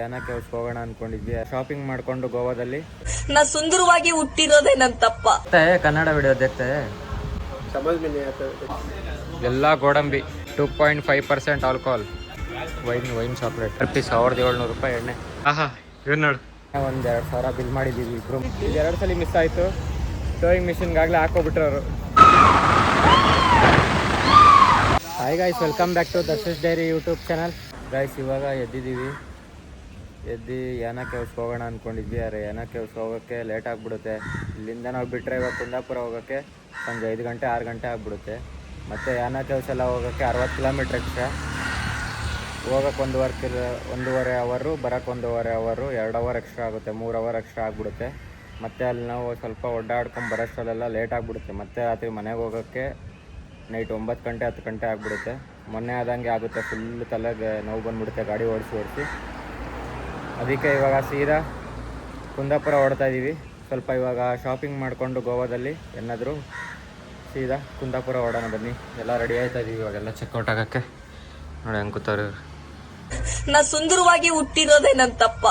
ಯಾನಕ್ಕೆ ಹೋಗೋಣ ಅನ್ಕೊಂಡಿದ್ವಿ. ಶಾಪಿಂಗ್ ಮಾಡ್ಕೊಂಡು ಗೋವಾದಲ್ಲಿ. ನಾ ಸುಂದರವಾಗಿ ಹುಟ್ಟಿರೋದೇ ನನ್ ತಪ್ಪ. ಕನ್ನಡ ವಿಡಿಯೋ देखते ಎಲ್ಲ ಗೋಡಂಬಿ 2.5% ಆಲ್ಕೋಹಾಲ್. ವೈನ್ ಚಾಕ್ಲೇಟ್ ರುಪೀಸ್ 1700 ರೂಪಾಯಿ ಎಣ್ಣೆ. ಇವ್ ನೋಡು, ಒಂದು 2000 ಬಿಲ್ ಮಾಡಿದ್ದೀವಿ ಇಬ್ರು. 2 ಸಲ ಮಿಸ್ ಆಯಿತು. ಟೋಯಿಂಗ್ ಮಿಷಿನ್ಗಾಗಲೇ ಹಾಕೋಬಿಟ್ರು ಅವರು. Hi guys, welcome back to Darsha's diary YouTube channel. Guys, ಇವಾಗ ಎದ್ದು ಯಾನಕ್ಕೆ ಹೋಗೋಣ ಅಂದ್ಕೊಂಡಿದ್ವಿ. ಆದರೆ ಯಾನಕ್ಕೆ ಹೋಗೋಕ್ಕೆ ಲೇಟ್ ಆಗಿಬಿಡುತ್ತೆ. ಇಲ್ಲಿಂದ ನಾವು ಬಿಟ್ಟರೆ ಇವಾಗ ಕುಂದಾಪುರ ಹೋಗೋಕ್ಕೆ ಸಂಜೆ 5 ಗಂಟೆ 6 ಗಂಟೆ ಆಗಿಬಿಡುತ್ತೆ. ಮತ್ತು ಯಾನಕ್ಕೆ ಎಲ್ಲ ಹೋಗೋಕ್ಕೆ 60 ಕಿಲೋಮೀಟ್ರ್ ಎಕ್ಸ್ಟ್ರಾ. ಹೋಗೋಕ್ಕೆ 1.5 ಅವರು, ಬರೋಕ್ಕೆ 1.5 ಅವರು, 2 ಅವರ್ ಎಕ್ಸ್ಟ್ರಾ ಆಗುತ್ತೆ. 3 ಅವರ್ ಎಕ್ಸ್ಟ್ರಾ ಆಗಿಬಿಡುತ್ತೆ. ಮತ್ತು ಅಲ್ಲಿ ನಾವು ಸ್ವಲ್ಪ ಓಡಾಡ್ಕೊಂಡು ಬರೋಷ್ಟರಲ್ಲೆಲ್ಲ ಲೇಟ್ ಆಗಿಬಿಡುತ್ತೆ. ಮತ್ತು ರಾತ್ರಿ ಮನೆಗೆ ಹೋಗೋಕ್ಕೆ ನೈಟ್ 9 ಗಂಟೆ 10 ಗಂಟೆ ಆಗಿಬಿಡುತ್ತೆ. ಮೊನ್ನೆ ಆದಂಗೆ ಆಗುತ್ತೆ. ಫುಲ್ ತಲೆಗೆ ನೋವು ಬಂದುಬಿಡುತ್ತೆ ಗಾಡಿ ಓಡಿಸಿ. ಅದಕ್ಕೆ ಇವಾಗ ಸೀದಾ ಕುಂದಾಪುರ ಹೊಡ್ತಾ ಇದ್ದೀವಿ. ಸ್ವಲ್ಪ ಇವಾಗ ಶಾಪಿಂಗ್ ಮಾಡಿಕೊಂಡು ಗೋವಾದಲ್ಲಿ ಏನಾದರೂ ಸೀದಾ ಕುಂದಾಪುರ ಹೊಡೋಣ ಬನ್ನಿ. ಎಲ್ಲ ರೆಡಿ ಆಯ್ತಾ ಇದೀವಿ ಇವಾಗೆಲ್ಲ ಚೆಕ್ಔಟ್ ಆಗೋಕ್ಕೆ. ನೋಡಿ ಹೆಂಗೆ ಕೂತವ್ರು. ನಾ ಸುಂದರವಾಗಿ ಹುಟ್ಟಿರೋದೇ ನನ್ ತಪ್ಪ.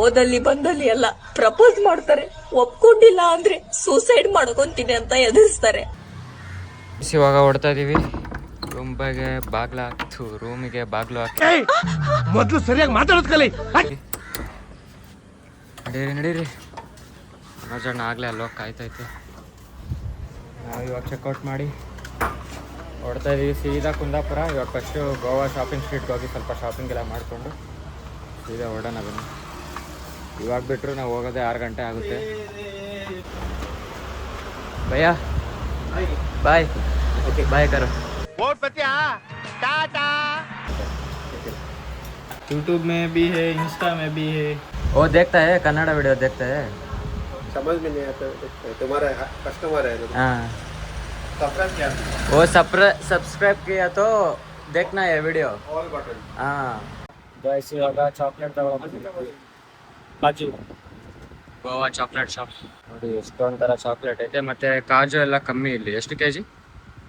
ಓದಲ್ಲಿ ಬಂದಲ್ಲಿ ಎಲ್ಲ ಪ್ರಪೋಸ್ ಮಾಡ್ತಾರೆ, ಒಪ್ಕೊಂಡಿಲ್ಲ ಅಂದ್ರೆ ಸೂಸೈಡ್ ಮಾಡ್ಕೊಂತೀನಿ ಅಂತ ಎದುರಿಸ್ತಾರೆ. ಇವಾಗ ಹೊಡ್ತಾ ಇದೀವಿ. ರೂಮಿಗೆ ಬಾಗ್ಲು ಹಾಕಿ ಮೊದಲು ಸರಿಯಾಗಿ ಮಾತಾಡೋದು ಕಲಿ. ನಡೀರಿ ಮನೋಜಣ್ಣ ಆಗ್ಲೇ ಅಲ್ಲೋ ಕಾಯ್ತೈತೆ. ನಾವು ಇವಾಗ ಚೆಕ್ಔಟ್ ಮಾಡಿ ಹೊಡ್ತಾ ಇದೀವಿ ಸೀದಾ ಕುಂದಾಪುರ. ಇವಾಗ ಫಸ್ಟು ಗೋವಾ ಶಾಪಿಂಗ್ ಸ್ಟ್ರೀಟ್ಗೆ ಹೋಗಿ ಸ್ವಲ್ಪ ಶಾಪಿಂಗ್ ಎಲ್ಲ ಮಾಡಿಕೊಂಡು ಸೀದಾ ಹೊರಡೋಣ ಬನ್ನಿ. ಇವಾಗ ಬಿಟ್ಟರು ನಾವು ಹೋಗೋದೇ 6 ಗಂಟೆ ಆಗುತ್ತೆ. ಭಯ್ಯ ಬಾಯ್. ಓಕೆ ಬಾಯ್ ಕರೋ. यूट्यूब में भी है, इंस्टा में भी है. वो देखता है कन्नड़ वीडियो देखता है. समझ में नहीं आता. तुम्हारा कस्टमर है. हाँ, वो सब्सक्राइब किया तो देखना है वीडियो. All button. हाँ, गाइस इವಾಗ ಚಾಕ್ಲೇಟ್ ತಗೊಳ್ಳಿ. ಬಾಜು ಗೋವಾ ಚಾಕ್ಲೇಟ್ ಶಾಪ್ ನೋಡಿ. ಎಷ್ಟೊಂಥರ ಚಾಕ್ಲೇಟ್ ಐತೆ. ಮತ್ತೆ ಕಾಜು ಎಲ್ಲ ಕಮ್ಮಿ ಇಲ್ಲಿ. ಎಷ್ಟು ಕೆಜಿ?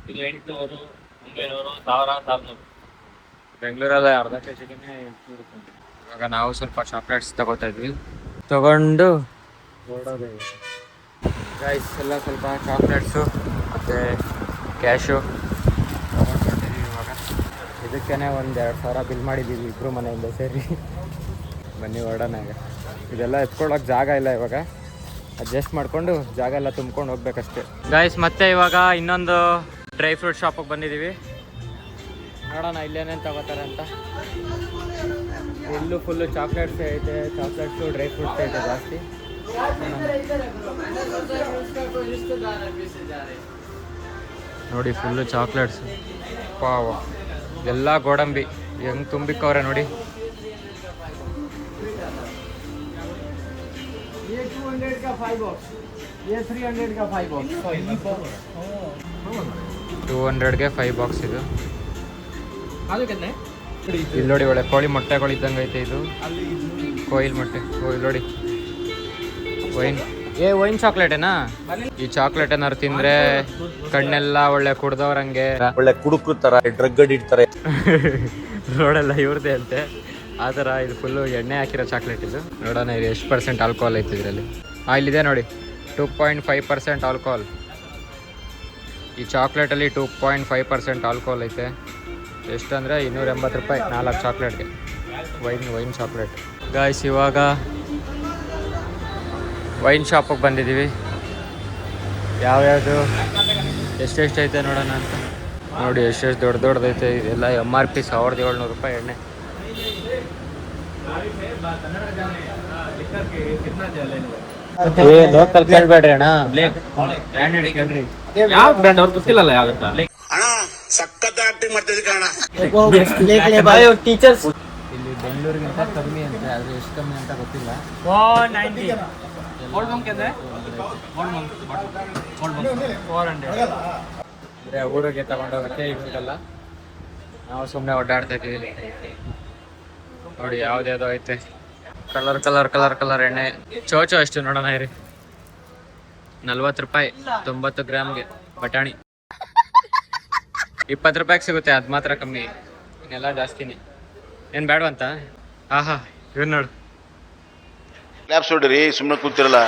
ಇದು 800, 900, 1000, 1100. ಬೆಂಗಳೂರಲ್ಲಿ ಅರ್ಧ ಕೆಜಿಗೆ 800 ರೂಪಾಯಿ. ಇವಾಗ ನಾವು ಸ್ವಲ್ಪ ಚಾಕ್ಲೇಟ್ಸ್ ತಗೋತಾ ಇದ್ವಿ. ತಗೊಂಡು ಹೊರಡೋದು ಗೈಸ್. ಎಲ್ಲ ಸ್ವಲ್ಪ ಚಾಕ್ಲೇಟ್ಸು ಮತ್ತು ಕ್ಯಾಶು ತಗೊಂಡಿದ್ದೀವಿ. ಇವಾಗ ಇದಕ್ಕೇ ಒಂದು 2000 ಬಿಲ್ ಮಾಡಿದ್ದೀವಿ ಇಬ್ಬರು ಮನೆಯಿಂದ ಸೇರಿ. ಬನ್ನಿ ಹೊರಡೋಣ. ಇದೆಲ್ಲ ಎತ್ಕೊಳ್ಳೋಕೆ ಜಾಗ ಇಲ್ಲ. ಇವಾಗ ಅಡ್ಜಸ್ಟ್ ಮಾಡಿಕೊಂಡು ಜಾಗ ಎಲ್ಲ ತುಂಬ್ಕೊಂಡು ಹೋಗ್ಬೇಕಷ್ಟೇ ಗೈಸ್. ಮತ್ತೆ ಇವಾಗ ಇನ್ನೊಂದು ಡ್ರೈ ಫ್ರೂಟ್ ಶಾಪಿಗೆ ಬಂದಿದ್ದೀವಿ. ನೋಡೋಣ ಇಲ್ಲೇನೇನು ತಗೋತಾರೆ ಅಂತ. ಇಲ್ಲೂ ಫುಲ್ಲು ಚಾಕ್ಲೇಟ್ಸ್ ಐತೆ. ಚಾಕ್ಲೇಟ್ಸು ಡ್ರೈ ಫ್ರೂಟ್ಸ್ ಐತೆ ಜಾಸ್ತಿ. ನೋಡಿ ಫುಲ್ಲು ಚಾಕ್ಲೇಟ್ಸ್. ಪಾವ ಎಲ್ಲ ಗೋಡಂಬಿ ಹೆಂಗೆ ತುಂಬಿಕ್ಕವ್ರೆ ನೋಡಿ. ये 200 का 5 बॉक्स, ये 300 का 5 बॉक्स. 200ಗೆ 5 ಬಾಕ್ಸ್ ಇದು. ಅದಕ್ಕೆ ಇಲ್ಲಿ ನೋಡಿ ಒಳ್ಳೆ ಕೋಳಿ ಮೊಟ್ಟೆಗಳು ಇದ್ದಂಗೆ ಐತೆ. ಇದು ಕೊಯಿಲ್ ಮೊಟ್ಟೆ. ಇಲ್ಲಿ ನೋಡಿ ವೈನ್ ಚಾಕ್ಲೇಟೇನಾ? ಈ ಚಾಕ್ಲೇಟ್ ಏನಾರು ತಿಂದ್ರೆ ಕಣ್ಣೆಲ್ಲ ಒಳ್ಳೆ ಕುಡ್ದವ್ರಂಗೆ, ಒಳ್ಳೆ ಕುಡುಕ್ರು ತರ ಡ್ರಗ್ ಅಡಿಕ್ಟ್ ತರ ರೋಡೆಲ್ಲ ಇವ್ರದೇ ಅಂತೆ. ಆ ಥರ ಇದು ಫುಲ್ಲು ಎಣ್ಣೆ ಹಾಕಿರೋ ಚಾಕ್ಲೇಟ್ ಇದು. ನೋಡೋಣ ಇದು ಎಷ್ಟು % ಆಲ್ಕೋಹಾಲ್ ಐತೆ ಇದರಲ್ಲಿ. ಇಲ್ಲಿದೆ ನೋಡಿ 2.5% ಆಲ್ಕೋಹಾಲ್. ಈ ಚಾಕ್ಲೇಟಲ್ಲಿ 2.5% ಆಲ್ಕೋಹಾಲ್ ಐತೆ. ಎಷ್ಟಂದರೆ 280 ರೂಪಾಯಿ 4 ಚಾಕ್ಲೇಟ್ಗೆ. Wine chocolate guys. ಇವಾಗ ವೈನ್ ಶಾಪಿಗೆ ಬಂದಿದ್ದೀವಿ. ಯಾವ್ಯಾವುದು ಎಷ್ಟೆಷ್ಟು ಐತೆ ನೋಡೋಣ ಅಂತ. ನೋಡಿ ಎಷ್ಟೆಷ್ಟು ದೊಡ್ಡದೈತೆ. ಇದೆಲ್ಲ MRP 1700 ರೂಪಾಯಿ ಎಣ್ಣೆ. ಲೋಕಲ್ ಕೇಳ್ಬೇಡ್ರಿ ಅಣ್ಣ. ಬ್ರ್ಯಾಂಡೆಡ್ ಕೇಳ್ರಿ. ಯಾವ ಬ್ರ್ಯಾಂಡ್ ಅವ್ರು ಗೊತ್ತಿಲ್ಲಲ್ಲ ಯಾವತ್ತ. ಸಖತ್ ಆಕ್ಟಿಂಗ್ ಮಾಡ್ತಿದ್ದೆ ಕಾರಣ. ಟೀಚರ್ಸ್ ಇಲ್ಲಿ ಬೆಂಗಳೂರಿಗಿಂತ ಕಮ್ಮಿ ಅಂತೆ. ಆದರೆ ಎಷ್ಟು ಕಮ್ಮಿ ಅಂತ ಗೊತ್ತಿಲ್ಲ. 190. ಓಲ್ಡ್ ಮಂಕ್ ಅಂದ್ರೆ ಓಲ್ಡ್ ಮಂಕ್ 400. ಅಂದರೆ ಊರಿಗೆ ತಗೊಂಡೋಗಕ್ಕೆ ಇವೆಲ್ಲ ನಾವು ಸುಮ್ಮನೆ ಓಡಾಡ್ತಾ ಇದ್ದೀವಿ. ನೋಡಿ ಯಾವುದ್ಯಾವುದೋ ಐತೆ. ಕಲರ್ ಎಣ್ಣೆ. ಚೋಚೋ ಎಷ್ಟು ನೋಡೋಣ ಇರಿ. 40 ರೂಪಾಯಿ 90 ಗ್ರಾಮ್ಗೆ. ಬಟಾಣಿ 20 ರೂಪಾಯಿಗೆ ಸಿಗುತ್ತೆ. ಅದು ಮಾತ್ರ ಕಮ್ಮಿ, ಇನ್ನೆಲ್ಲ ಜಾಸ್ತಿನೇ. ಏನು ಬೇಡವಂತ ಆಹಾ ಇವ್ ನೋಡು ಕ್ಲಾಪ್ಸ್ ಹೊಡ್ರಿ ಸುಮ್ಮನೆ ಕೂತಿರಲ್ಲ.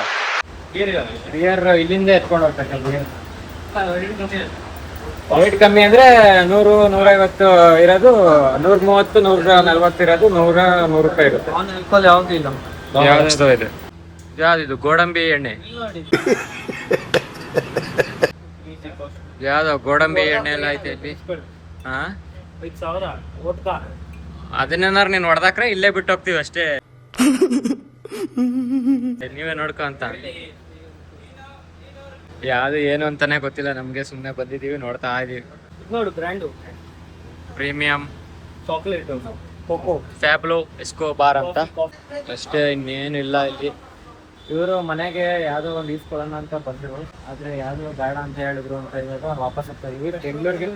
ಬಿಯರ್ ಇಲ್ಲಿಂದ ಎತ್ಕೊಂಡು ಹೋಗ್ತಾರೆ ಬಿಯರ್. ರೇಟ್ ಕಮ್ಮಿ ಅಂದ್ರೆ 100, 150 ಇರೋದು, 130, 140 ಇರೋದು, 100 ರೂಪಾಯಿ ಇರುತ್ತೆ. ಯಾವ್ದು ಇಲ್ಲ. ಯಾವ್ದು ಇದೆ? ಯಾವ್ದಿದು? ಗೋಡಂಬಿ ಎಣ್ಣೆ. ಯಾವ್ದು ಗೋಡಂಬಿ ಎಣ್ಣೆ ಎಲ್ಲ ಐತೆ ಇಲ್ಲಿ? ಹಾ 5,000 ಒಟ್ಟ. ಅದನ್ನೇನಾರು ನೀನ್ ಹೊಡೆದಾಕ್ರೆ ಇಲ್ಲೇ ಬಿಟ್ಟು ಹೋಗ್ತೀವಿ ಅಷ್ಟೇ. ನೀವೇ ನೋಡ್ಕೊ ಅಂತ. ಯಾವ್ದು ಏನು ಅಂತಾನೆ ಗೊತ್ತಿಲ್ಲ ನಮ್ಗೆ, ಸುಮ್ನೆ ಬಂದಿದೀವಿ ನೋಡ್ತಾ ಇದೀವಿ. ನೋಡು brand premium chocolate cocoa ಫ್ಯಾಬ್ಲೋ Escobar ಅಂತ ಅಷ್ಟೇ, ಇನ್ನೇನು ಇಲ್ಲ ಇಲ್ಲಿ. ಇವರು ಮನೆಗೆ ಯಾವ್ದೋ ಒಂದು ಈಸ್ಕೊಳ್ಳೋಣ ಅಂತ ಬಂದ್ರು, ಆದ್ರೆ ಯಾವ್ದು ಬೇಡ ಅಂತ ಹೇಳಿದ್ರು ಅಂತ ಇವಾಗ ವಾಪಸ್ ಹೋಗ್ತಾ ಇದೀವಿ ಬೆಂಗಳೂರಿಗೆ.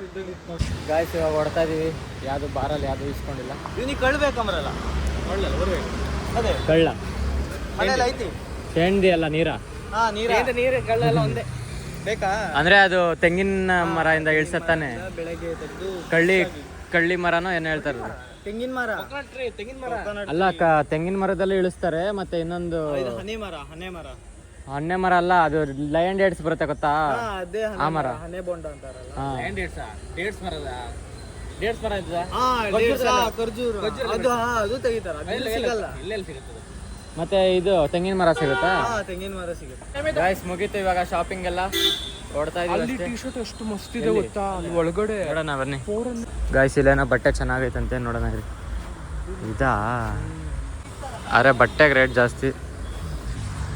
ಗಾಯ್ಸ್ ಇವಾಗ ಹೊಡ್ತಾ ಇದೀವಿ, ಯಾವ್ದು ಬಾರಲ್ಲಿ ಯಾವ್ದು ಈಸ್ಕೊಂಡಿಲ್ಲ. ಇವನಿಗೆ ಕಳ್ಬೇಕಂಬ್ರಲ್ಲ ಒಳ್ಳೆ ಬರ್ಬೇಕು. ಅದೇ ಕಳ್ಳ ಮನೇಲಿ ಐತಿ. ಚೇಂಡಿ ಅಲ್ಲ ನೀರ, ಹಾ ನೀರು ಕಳ್ಳ ಎಲ್ಲ ಒಂದೇ ಬೇಕಾ? ಅಂದ್ರೆ ಅದು ತೆಂಗಿನ ಮರ ಇಂದ ಇಳ್ಸತ್ತಾನೆ. ಬೆಳಗ್ಗೆ ತೆಗೆದು ಕಳ್ಳಿ ಮರನೋ ಏನು ಹೇಳ್ತಾರಲ್ಲ, ತೆಂಗಿನ ಮರ. ತೆಂಗಿನ ಮರ ಅಲ್ಲ ತೆಂಗಿನ ಮರದಲ್ಲಿ ಇಳಿಸ್ತಾರೆ. ಮತ್ತೆ ಇನ್ನೊಂದು ಹನೆ ಮರ. ಹಣ್ಣೆ ಮರ ಅಲ್ಲ, ಅದು ಲಯನ್ ಡೇಟ್ಸ್ ಬರುತ್ತೆ ಗೊತ್ತಾ, ಅದೇ ಆ ಮರ. ಹನೆ ಬೋಂಡ ಅಂತಾರಲ್ಲ. ಹಾ. ಡೇಟ್ಸ್ ಮರ ಇದ್ದ ಖರ್ಜೂರ ಅದು ತೆಗಿತಾರ. ಸಿಗಲ್ಲ. ಮತ್ತೆ ಇದು ತೆಂಗಿನ ಮರ ಸಿಗುತ್ತಾ? ತೆಂಗಿನ ಮರ ಸಿಗುತ್ತೆ. ಗಾಯ್ಸ್ ಮುಗೀತು ಇವಾಗ ಶಾಪಿಂಗ್ ಎಲ್ಲ, ಓಡ್ತಾ ಇದೀವಿ ಅಷ್ಟೇ. ಶರ್ಟ್ ಎಷ್ಟು ಮಸ್ತ್ ಇದೆ ಗೊತ್ತಾ, ಅಲ್ಲಿ ಒಳಗಡೆ ನೋಡೋಣ ಬನ್ನಿ ಗಾಯ್ಸ್. ಇಲ್ಲೇನೋ ಬಟ್ಟೆ ಚೆನ್ನಾಗೈತಂತೆ, ನೋಡೋಣ ಇರಿ. ಇದಾ? ಅರೆ ಬಟ್ಟೆಗೆ ರೇಟ್ ಜಾಸ್ತಿ,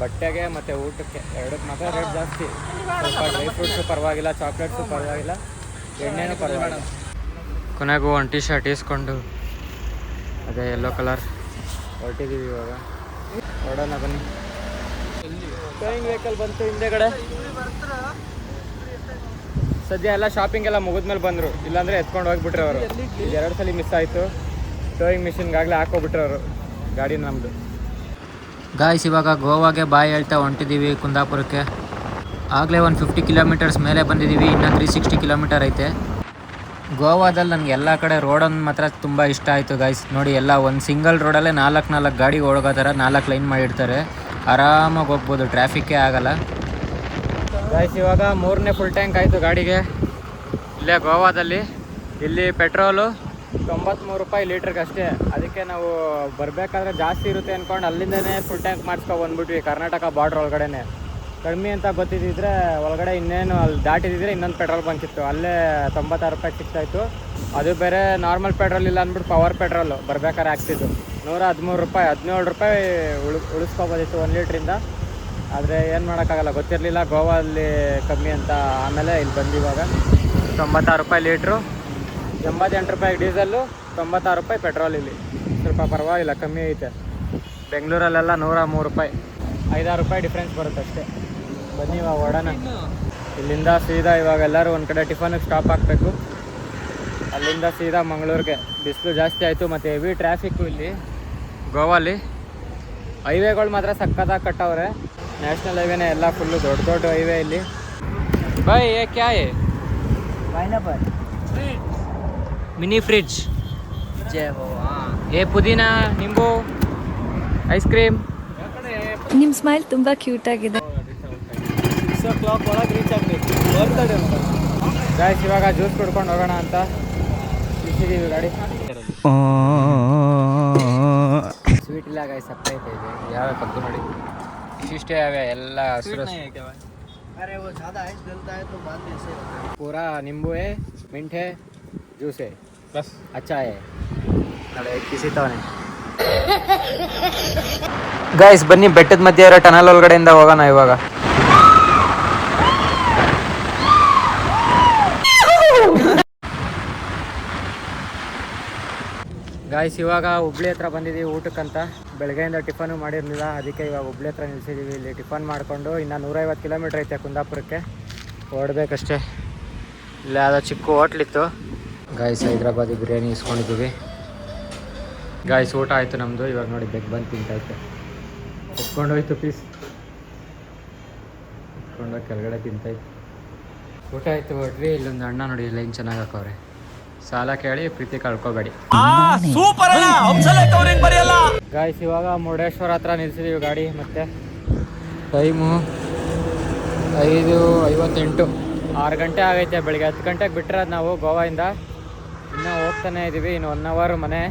ಬಟ್ಟೆಗೆ ಮತ್ತೆ ಊಟಕ್ಕೆ ಎರಡಕ್ಕೆ ಮಾತ್ರ ರೇಟ್ ಜಾಸ್ತಿ. ಸ್ವಲ್ಪ ಡ್ರೈ ಫ್ರೂಟ್ಸು ಪರವಾಗಿಲ್ಲ, ಚಾಕ್ಲೇಟ್ಸು ಪರವಾಗಿಲ್ಲ, ಎಣ್ಣೆನೂ ಪರವಾಗಿಲ್ಲ. ಕೊನೆಗೂ ಒಂದು ಟೀ ಶರ್ಟ್ ಈಸ್ಕೊಂಡು ಅದೇ ಯೆಲ್ಲೋ ಕಲರ್ ಹೊರಟಿದ್ದೀವಿ ಇವಾಗ. ನೋಡೋಣ ಬನ್ನಿ. ಟೋಯಿಂಗ್ ವೆಹಿಕಲ್ ಬಂತು ಹಿಂದೆಗಡೆ. ಸದ್ಯ ಎಲ್ಲ ಶಾಪಿಂಗ್ ಎಲ್ಲ ಮುಗಿದ್ಮೇಲೆ ಬಂದರು, ಇಲ್ಲಾಂದರೆ ಎತ್ಕೊಂಡು ಹೋಗ್ಬಿಟ್ರೆ ಅವರು. ಇದು 2 ಸಲ ಮಿಸ್ ಆಯಿತು. ಟೋಯಿಂಗ್ ಮಿಷಿನ್ಗಾಗಲೇ ಹಾಕೋಬಿಟ್ರೆ ಅವರು ಗಾಡಿ ನಮ್ಮದು. ಗಾಯ್ಸ್ ಇವಾಗ ಗೋವಾಗೆ ಬಾಯಿ ಹೇಳ್ತಾ ಹೊಂಟಿದ್ದೀವಿ ಕುಂದಾಪುರಕ್ಕೆ. ಆಗಲೇ ಒಂದು 50 ಕಿಲೋಮೀಟರ್ಸ್ ಮೇಲೆ ಬಂದಿದ್ದೀವಿ, ಇನ್ನೂ 360 ಕಿಲೋಮೀಟರ್ ಐತೆ. ಗೋವಾದಲ್ಲಿ ನನಗೆ ಎಲ್ಲ ಕಡೆ ರೋಡನ್ನು ಮಾತ್ರ ತುಂಬ ಇಷ್ಟ ಆಯಿತು ಗಾಯ್ಸ್. ನೋಡಿ ಎಲ್ಲ ಒಂದು ಸಿಂಗಲ್ ರೋಡಲ್ಲೇ 4 ಗಾಡಿ ಓಡೋ ಥರ 4 ಲೈನ್ ಮಾಡಿರ್ತಾರೆ, ಆರಾಮಾಗಿ ಹೋಗ್ಬೋದು, ಟ್ರಾಫಿಕ್ಕೇ ಆಗಲ್ಲ ಗಾಯ್ಸ್. ಇವಾಗ 3ನೇ ಫುಲ್ ಟ್ಯಾಂಕ್ ಆಯಿತು ಗಾಡಿಗೆ ಇಲ್ಲೇ ಗೋವಾದಲ್ಲಿ. ಇಲ್ಲಿ ಪೆಟ್ರೋಲು 93 ರೂಪಾಯಿ ಲೀಟ್ರಿಗೆ ಅಷ್ಟೇ. ಅದಕ್ಕೆ ನಾವು ಬರಬೇಕಾದ್ರೆ ಜಾಸ್ತಿ ಇರುತ್ತೆ ಅಂದ್ಕೊಂಡು ಅಲ್ಲಿಂದನೇ ಫುಲ್ ಟ್ಯಾಂಕ್ ಮಾಡಿಸ್ಕೊ ಬಂದ್ಬಿಟ್ವಿ, ಕರ್ನಾಟಕ ಬಾರ್ಡ್ರ್ ಒಳಗಡೆನೆ. ಕಡಿಮೆ ಅಂತ ಗೊತ್ತಿದ್ದಿದ್ರೆ ಒಳಗಡೆ ಇನ್ನೇನು ಅಲ್ಲಿ ದಾಟಿದಿದ್ರೆ ಇನ್ನೊಂದು ಪೆಟ್ರೋಲ್ ಬಂಕ್ ಇತ್ತು, ಅಲ್ಲೇ 96 ರೂಪಾಯಿ ಸಿಗ್ತಾಯಿತ್ತು. ಅದು ಬೇರೆ ನಾರ್ಮಲ್ ಪೆಟ್ರೋಲ್ ಇಲ್ಲ ಅಂದ್ಬಿಟ್ಟು ಪವರ್ ಪೆಟ್ರೋಲು ಬರ್ಬೇಕಾದ್ರೆ ಆಗ್ತಿತ್ತು 113 ರೂಪಾಯಿ, 17 ರೂಪಾಯಿ ಉಳಿಸ್ಕೊಬೋದಿತ್ತು 1 ಲೀಟ್ರಿಂದ. ಆದರೆ ಏನು ಮಾಡೋಕ್ಕಾಗಲ್ಲ, ಗೊತ್ತಿರಲಿಲ್ಲ ಗೋವಾದಲ್ಲಿ ಕಮ್ಮಿ ಅಂತ. ಆಮೇಲೆ ಇಲ್ಲಿ ಬಂದಿವಾಗ 96 ರೂಪಾಯಿ ಲೀಟ್ರು, 88 ರೂಪಾಯಿ ಡೀಸೆಲ್ಲು, 96 ರೂಪಾಯಿ ಪೆಟ್ರೋಲ್. ಇಲ್ಲಿ ಸ್ವಲ್ಪ ಪರವಾಗಿಲ್ಲ, ಕಮ್ಮಿ ಐತೆ. ಬೆಂಗಳೂರಲ್ಲೆಲ್ಲ 103 ರೂಪಾಯಿ, 5-6 ರೂಪಾಯಿ ಡಿಫ್ರೆನ್ಸ್ ಬರುತ್ತೆ ಅಷ್ಟೇ. ಬನ್ನಿ ಇವಾಗ ಓಡೋಣ. ಇಲ್ಲಿಂದ ಸೀದಾ ಇವಾಗ ಎಲ್ಲರೂ ಒಂದು ಕಡೆ ಟಿಫನ್ಗೆ ಸ್ಟಾಪ್ ಹಾಕಬೇಕು, ಅಲ್ಲಿಂದ ಸೀದಾ ಮಂಗಳೂರಿಗೆ. ಬಿಸಿಲು ಜಾಸ್ತಿ ಆಯಿತು ಮತ್ತು ಹೆವಿ ಟ್ರಾಫಿಕ್ಕು ಇಲ್ಲಿ ಗೋವಾಲಿ. ಹೈವೇಗಳು ಮಾತ್ರ ಸಕ್ಕತ್ತಾಗಿ ಕಟ್ಟವ್ರೆ, ನ್ಯಾಷನಲ್ ಹೈವೇನೇ ಎಲ್ಲ ಫುಲ್ಲು ದೊಡ್ಡ ದೊಡ್ಡ ಹೈವೇ ಇಲ್ಲಿ. ಬೈ ಏ ಕ್ಯಾ ಹೇ? ಪೈನಾಪಲ್ ಮಿನಿ ಫ್ರಿಡ್ಜ್, ಏ ಪುದೀನಾ, ನಿಂಬು, ಐಸ್ ಕ್ರೀಮ್. ನಿಮ್ಮ ಸ್ಮೈಲ್ ತುಂಬ ಕ್ಯೂಟ್ ಆಗಿದೆ. 6 o'clock ಒಳಗೆ ರೀಚ್ ಆಗಬೇಕು. ಬರ್ತಡೆ ಗಾಯ್ಸ್ ಇವಾಗ ಜ್ಯೂಸ್ ಕುಡ್ಕೊಂಡು ಹೋಗೋಣ ಅಂತ ಇಟ್ಟಿದ್ದೀವಿ ಗಾಡಿ. ಸ್ವೀಟ್ ಇಲ್ಲ ಗಾಯ್ಸ್, ಸಪ್ಲೈತೆ ಇದೆ. ಯಾವ ಕಪ್ಪು ನೋಡಿ ಇಷ್ಟಿಷ್ಟೇ ಯಾವ್ಯಾವ ಎಲ್ಲ ಹಸಿರು अरे वो ज़्यादा आइस डलता है तो बाद में ऐसे होता है. पूरा नींबू है, मिंट है, जूस है, बस अच्छा है. ಕಿಸಿ ತವನೆ ಗಾಯ್ಸ್. ಬನ್ನಿ ಬೆಟ್ಟದ ಮಧ್ಯೆ ಇರೋ ಟನಲ್ ಒಳಗಡೆಯಿಂದ ಹೋಗೋಣ ಇವಾಗ. ಗಾಯ್ಸ್ ಇವಾಗ ಹುಬ್ಳಿ ಹತ್ರ ಬಂದಿದ್ದೀವಿ ಊಟಕ್ಕಂತ. ಬೆಳಗ್ಗೆಯಿಂದ ಟಿಫನು ಮಾಡಿರಲಿಲ್ಲ, ಅದಕ್ಕೆ ಇವಾಗ ಹುಬ್ಳಿ ಹತ್ರ ನಿಲ್ಸಿದ್ದೀವಿ. ಇಲ್ಲಿ ಟಿಫನ್ ಮಾಡಿಕೊಂಡು ಇನ್ನು 150 ಕಿಲೋಮೀಟ್ರ್ ಐತೆ ಕುಂದಾಪುರಕ್ಕೆ, ಹೊರಡ್ಬೇಕಷ್ಟೇ. ಇಲ್ಲ ಯಾವುದೋ ಚಿಕ್ಕ ಹೋಟ್ಲಿತ್ತು ಗಾಯ್ಸ್, ಹೈದ್ರಾಬಾದಿ ಬಿರಿಯಾನಿ ಇಸ್ಕೊಂಡಿದ್ದೀವಿ ಗಾಯ್ಸ್. ಊಟ ಆಯಿತು ನಮ್ಮದು. ಇವಾಗ ನೋಡಿ ಬೆಗ್ ಬಂದು ತಿಂತೈತೆ, ಎತ್ಕೊಂಡೋಯ್ತು ಪೀಸ್, ಎತ್ಕೊಂಡೋಗಿ ಕೆಳಗಡೆ ತಿಂತೈತೆ. ಊಟ ಆಯಿತು ಹೊರಟ್ವಿ. ಇಲ್ಲೊಂದು ಅಣ್ಣ ನೋಡಿ ಲೈನ್ ಚೆನ್ನಾಗಿ ಹಾಕವ್ರೆ, ಸಾಲ ಕೇಳಿ ಪ್ರೀತಿ ಕಳ್ಕೊಬೇಡಿ. ಗಾಯ್ಸ್ ಇವಾಗ ಮುರುಡೇಶ್ವರ ಹತ್ರ ನಿಲ್ಸಿದೀವಿ ಗಾಡಿ. ಮತ್ತೆ ಟೈಮು 5:58, 6 ಗಂಟೆ ಆಗೈತೆ. ಬೆಳಿಗ್ಗೆ 10 ಗಂಟೆಗೆ ಬಿಟ್ಟಿರೋದು ನಾವು ಗೋವಾದಿಂದ. ಇನ್ನೂ ಹೋಗ್ತಾನೆ ಇದ್ದೀವಿ. ಇನ್ನು 1 ಅವರ್ ಮನೆ.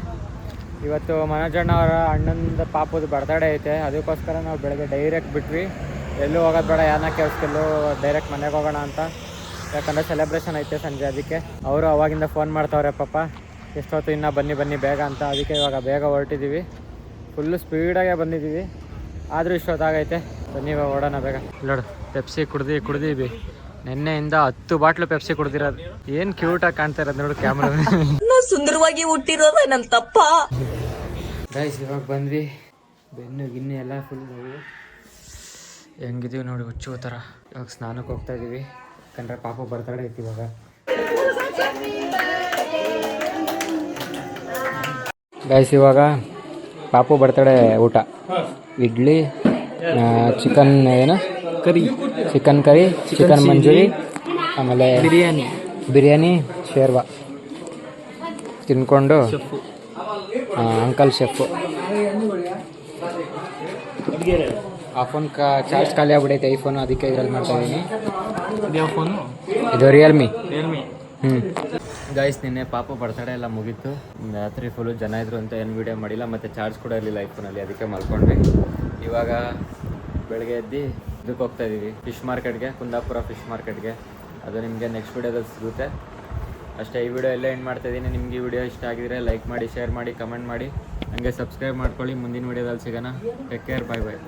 ಇವತ್ತು ಮನೋಜಣ್ಣ ಅವರ ಅಣ್ಣಂದ ಪಾಪದ ಬರ್ತಡೇ ಐತೆ, ಅದಕ್ಕೋಸ್ಕರ ನಾವು ಬೆಳಗ್ಗೆ ಡೈರೆಕ್ಟ್ ಬಿಟ್ವಿ. ಎಲ್ಲೂ ಹೋಗೋದು ಬೇಡ, ಯಾನ ಕೆಲಸಕ್ಕೆಲ್ಲೂ ಡೈರೆಕ್ಟ್ ಮನೆಗೆ ಹೋಗೋಣ ಅಂತ. ಯಾಕಂದರೆ ಸೆಲೆಬ್ರೇಷನ್ ಐತೆ ಸಂಜೆ. ಅದಕ್ಕೆ ಅವರು ಅವಾಗಿಂದ ಫೋನ್ ಮಾಡ್ತಾವ್ರೆ, ಪಾಪ ಎಷ್ಟೊತ್ತು ಇನ್ನೂ ಬನ್ನಿ ಬೇಗ ಅಂತ. ಅದಕ್ಕೆ ಇವಾಗ ಬೇಗ ಹೊರಟಿದ್ದೀವಿ. ಫುಲ್ಲು ಸ್ಪೀಡಾಗೆ ಬಂದಿದ್ದೀವಿ, ಆದರೂ ಇಷ್ಟೊತ್ತಾಗೈತೆ. ಬನ್ನಿ ಇವಾಗ ಓಡೋಣ ಬೇಗ. ನೋಡು ಪೆಪ್ಸಿ ಕುಡ್ದೀವಿ. ನಿನ್ನೆಯಿಂದ 10 ಬಾಟ್ಲು ಪೆಪ್ಸಿ ಕುಡ್ದಿರೋದು. ಏನು ಕ್ಯೂಟಾಗಿ ಕಾಣ್ತಾ ಇರೋದು ನೋಡು ಕ್ಯಾಮ್ರಾ. ನಾ ಸುಂದರವಾಗಿ ಹುಟ್ಟಿರೋದೇ ನನ್ನ ತಪ್ಪ. ಗೈಸ್ ಇವಾಗ ಬಂದ್ವಿ. ಬೆನ್ನು ಗಿನ್ನು ಎಲ್ಲ ಫುಲ್ ನೋವು. ಹೆಂಗಿದೀವಿ ನೋಡಿ ಹುಚ್ಚು ಥರ. ಇವಾಗ ಸ್ನಾನಕ್ಕೆ ಹೋಗ್ತಾ ಇದ್ದೀವಿ, ಯಾಕಂದರೆ ಪಾಪ ಬರ್ತಡೇ ಐತಿ ಇವಾಗ. ಗೈಸ್ ಇವಾಗ ಪಾಪು ಬರ್ತಡೇ ಊಟ. Idli, chicken chicken curry, chicken manchurian, ಆಮೇಲೆ ಬಿರಿಯಾನಿ ಶೇರ್ವಾ ತಿನ್ಕೊಂಡು ಅಂಕಲ್ ಶೆಫು. ಆ ಫೋನ್ ಚಾರ್ಜ್ ಖಾಲಿ ಆಗ್ಬಿಡೈತೆ ಐಫೋನು, ಅದಕ್ಕೆ ಇದ್ರಲ್ಲಿ ಮಾಡ್ತಾ ಇದ್ದೀನಿ. ಇದು ರಿಯಲ್ಮಿ. ಗೈಸ್ ನಿನ್ನೆ ಪಾಪ ಬರ್ತಡೇ ಎಲ್ಲ ಮುಗೀತು. ರಾತ್ರಿ ಫುಲ್ಲು ಜನ ಇದ್ರು ಅಂತ ಏನು ವೀಡಿಯೋ ಮಾಡಿಲ್ಲ, ಮತ್ತು ಚಾರ್ಜ್ ಕೂಡ ಇರಲಿಲ್ಲ ಐಫೋನಲ್ಲಿ, ಅದಕ್ಕೆ ಮಲ್ಕೊಂಡ್ವಿ. ಇವಾಗ ಬೆಳಗ್ಗೆ ಎದ್ದು ಇದಕ್ಕೆ ಹೋಗ್ತಾ ಇದ್ದೀವಿ, ಫಿಶ್ ಮಾರ್ಕೆಟ್ಗೆ, ಕುಂದಾಪುರ ಫಿಶ್ ಮಾರ್ಕೆಟ್ಗೆ. ಅದು ನಿಮಗೆ ನೆಕ್ಸ್ಟ್ ವೀಡಿಯೋದಲ್ಲಿ ಸಿಗುತ್ತೆ ಅಷ್ಟೇ. ಈ ವಿಡಿಯೋ ಎಲ್ಲ ಎಂಡ್ ಮಾಡ್ತಾಯಿದ್ದೀನಿ. ನಿಮಗೆ ಈ ವಿಡಿಯೋ ಇಷ್ಟ ಆಗಿದ್ರೆ ಲೈಕ್ ಮಾಡಿ, ಶೇರ್ ಮಾಡಿ, ಕಮೆಂಟ್ ಮಾಡಿ, ಹಂಗೆ ಸಬ್ಸ್ಕ್ರೈಬ್ ಮಾಡ್ಕೊಳ್ಳಿ. ಮುಂದಿನ ವೀಡಿಯೋದಲ್ಲಿ ಸಿಗೋಣ. ಟೇಕ್ ಕೇರ್, ಬಾಯ್ ಬಾಯ್.